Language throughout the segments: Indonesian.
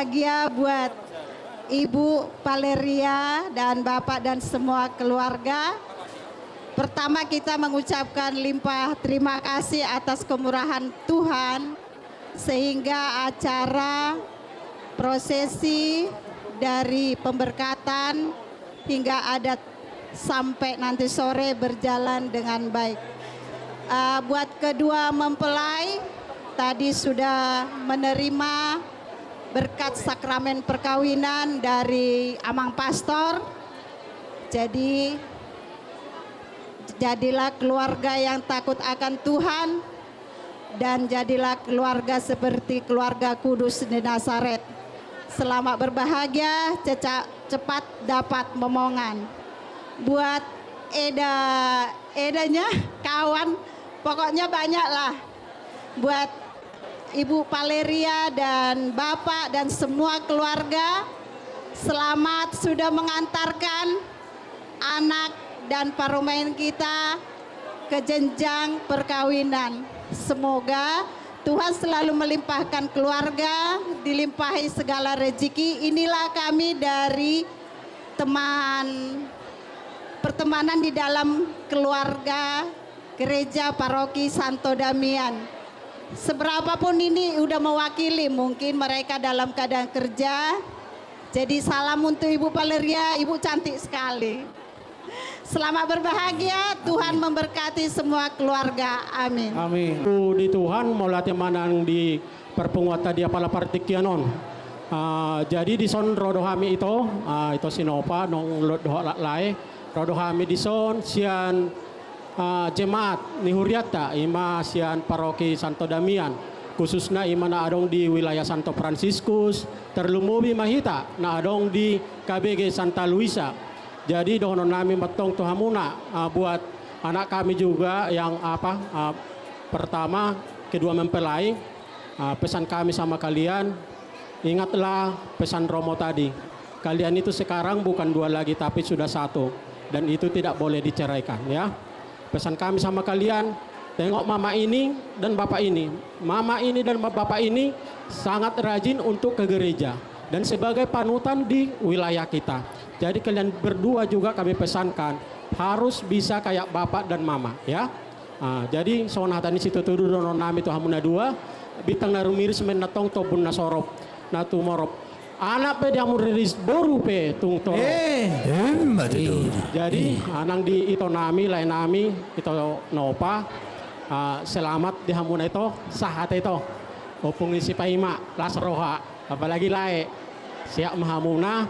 berbahagia buat Ibu Valeria dan Bapak dan semua keluarga. Pertama kita mengucapkan limpah terima kasih atas kemurahan Tuhan sehingga acara prosesi dari pemberkatan hingga adat sampai nanti sore berjalan dengan baik. Buat kedua mempelai tadi sudah menerima berkat sakramen perkawinan dari Amang Pastor. Jadi jadilah keluarga yang takut akan Tuhan dan jadilah keluarga seperti keluarga kudus di Nazaret. Selamat berbahagia, cepat dapat momongan. Buat Edanya kawan, pokoknya banyak lah. Buat Ibu Valeria dan Bapak dan semua keluarga, selamat sudah mengantarkan anak dan paromain kita ke jenjang perkawinan. Semoga Tuhan selalu melimpahkan keluarga, dilimpahi segala rezeki. Inilah kami dari pertemanan di dalam keluarga Gereja Paroki Santo Damian. Seberapapun ini udah mewakili, mungkin mereka dalam keadaan kerja. Jadi salam untuk Ibu Valeria, Ibu cantik sekali. Selamat berbahagia, Tuhan memberkati semua keluarga. Amin. Amin. Di Tuhan mau latih manang di perpunguatan dia pala partikianon. Jadi di son rodo kami itu sinopa nong doa lai rodo kami di son sian jemaat ni Huriata ima sian paroki Santo Damian khususnya ima na adong di wilayah Santo Fransiskus terlumubi mahita na adong di KBG Santa Luisa. Jadi dohonon nami matong tuhamuna buat anak kami juga yang pertama kedua mempelai pesan kami sama kalian, ingatlah pesan Romo tadi, kalian itu sekarang bukan dua lagi tapi sudah satu dan itu tidak boleh diceraikan ya. Pesan kami sama kalian, tengok mama ini dan bapak ini. Mama ini dan bapak ini sangat rajin untuk ke gereja dan sebagai panutan di wilayah kita. Jadi kalian berdua juga kami pesankan harus bisa kayak bapak dan mama ya. Jadi sonatani situ tudu dono nami tu hamuna dua bitang narumiris men natong tobun nasorop natu morop. Anak pe dia muriris boru pe tung to. Jadi anang di ito nami lain nami ito nopa selamat di hamuna ito sahat ito. Opung isi paima lasroha apalagi lae siap mahamuna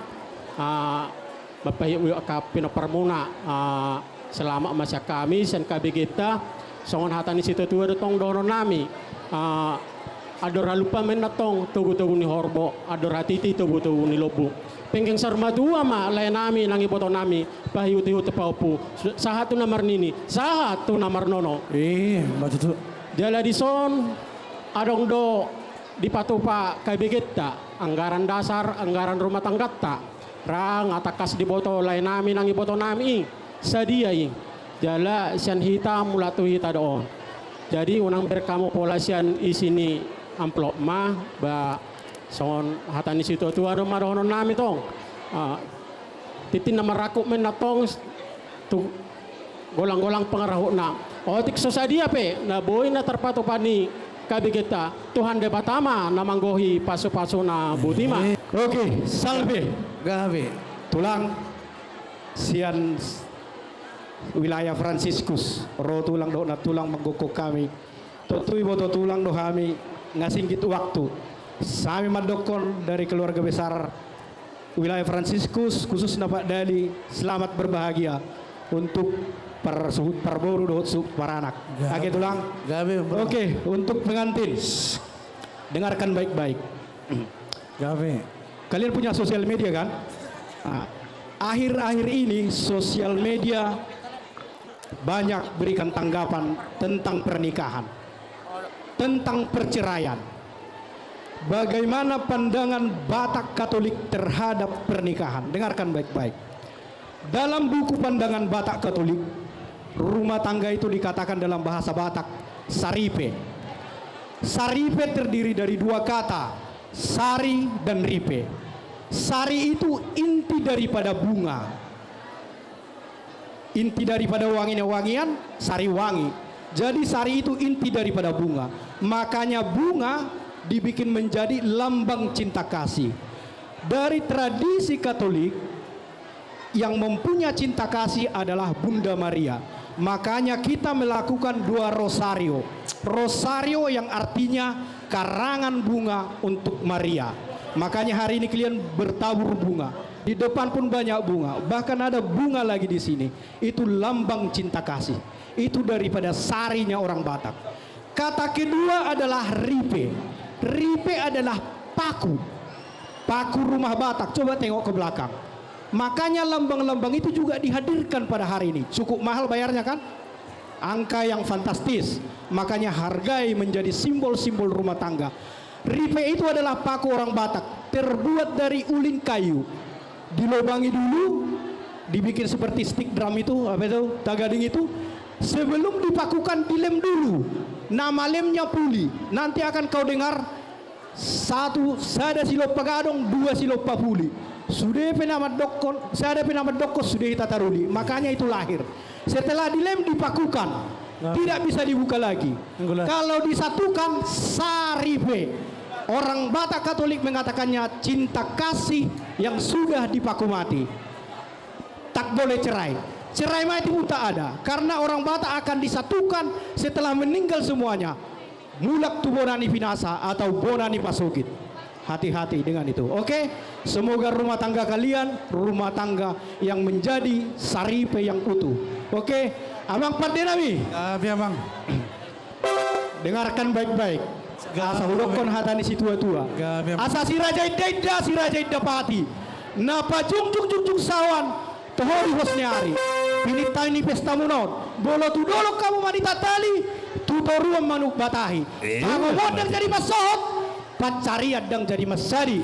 Bapak Ibu pinopermuna selamat masya kami sen kabi kita songon hatani situ tuwa tong dono nami adora lupa menatong tugu-tugu ni horbo adora titi tugu-tugu ni lobu pengkeng sarma dua ma lain nami nang iboto nami pahiu-hiu tepaupu sahatu namar nini sahatu namar nono betul. jala di son adong do di patupa kabigeta anggaran dasar anggaran rumah tangga ta rang atakas di boto lain nami nang iboto nami sadiai jala sian hita mulatu hita doon jadi unang berkamu pola sian isini amplop ma ba son hatani situ tua rumah doon nami tong titin na marakuk men natong tu golang-golang pengarahu na otik sosadia pe na boy na terpatu pani kabigeta Tuhan de batama na manggohi pasu-pasu na butima. Oke, salve gawe tulang sian wilayah Fransiskus ro tulang do na tulang manggukuk kami totui boto tulang do kami ngasinggit waktu sami madokon dari keluarga besar wilayah Fransiskus khusus Pak Dali selamat berbahagia untuk perboru do para anak age tulang gawe oke untuk pengantin dengarkan baik-baik gawe kalian punya sosial media kan akhir-akhir ini sosial media banyak berikan tanggapan tentang pernikahan, tentang perceraian. Bagaimana pandangan Batak Katolik terhadap pernikahan? Dengarkan baik-baik. Dalam buku pandangan Batak Katolik, rumah tangga itu dikatakan dalam bahasa Batak saripe. Saripe terdiri dari dua kata, sari dan ripe. Sari itu inti daripada bunga. Inti daripada wangian, sari wangi. Jadi sari itu inti daripada bunga. Makanya bunga dibikin menjadi lambang cinta kasih. Dari tradisi Katolik, yang mempunyai cinta kasih adalah Bunda Maria. Makanya kita melakukan 2 rosario. Rosario yang artinya karangan bunga untuk Maria. Makanya hari ini kalian bertabur bunga. Di depan pun banyak bunga. Bahkan ada bunga lagi di sini. Itu lambang cinta kasih. Itu daripada sarinya orang Batak. Kata kedua adalah ripe. Ripe adalah paku. Paku rumah Batak. Coba tengok ke belakang. Makanya lambang-lambang itu juga dihadirkan pada hari ini. Cukup mahal bayarnya kan? Angka yang fantastis. Makanya hargai menjadi simbol-simbol rumah tangga. Ripe itu adalah paku orang Batak. Terbuat dari ulin kayu. Dilobangi dulu. Dibikin seperti stick drum itu. Apa itu? Tagading itu. Sebelum dipakukan dilem dulu. Nama lemnya puli. Nanti akan kau dengar. 1 sada silop pagadong, 2 silop papuli. Sudah penama dokon, sada penama dokon sudah tataruli. Makanya itu lahir. Setelah dilem dipakukan, tidak bisa dibuka lagi. Kalau disatukan saripe. Orang Batak Katolik mengatakannya cinta kasih yang sudah dipaku mati. Tak boleh cerai. Cerai mati pun tak ada. Karena orang Batak akan disatukan setelah meninggal semuanya. Mulak tu bonani pinasa atau bonani pasukit. Hati-hati dengan itu. Oke? Semoga rumah tangga kalian rumah tangga yang menjadi saripe yang utuh. Oke? Abang Pardenami. Gabi Abang. Dengarkan baik-baik. Asa hulokon hatani si tua-tua. Asa si raja ida pati. Napa jung sawan. Tohori hosnyari. Pinita ini pesta munon. Bolo tu dolok kamu manita tali. Tutoruan manuk batahi. Kamu modal jadi masohot. Pacariat dang jadi masadi.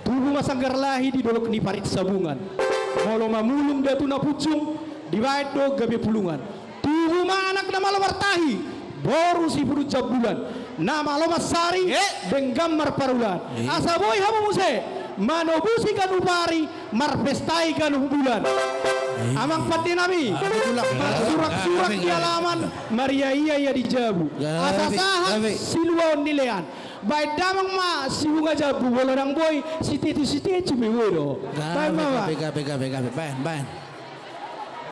Tubuh masanggar lahi di dolok ni parit sabungan. Molo mamulung datu na pucung. Diwait do gabe pulungan. Tubuh ma anak na malawar tahi. Boru si buru bulan. Nama lo masari. Denggamar parulan. Asa boy hamu muse. Manobusi kan upari. Marpestai kan bulan. Amang Patinami. Surak-surak di halaman. Maria iya di jabu. Asasahan siluan nilean. Baik damang ma si bunga jabu. Walau boy si titu cumi wodo. Baik mama. Gabi.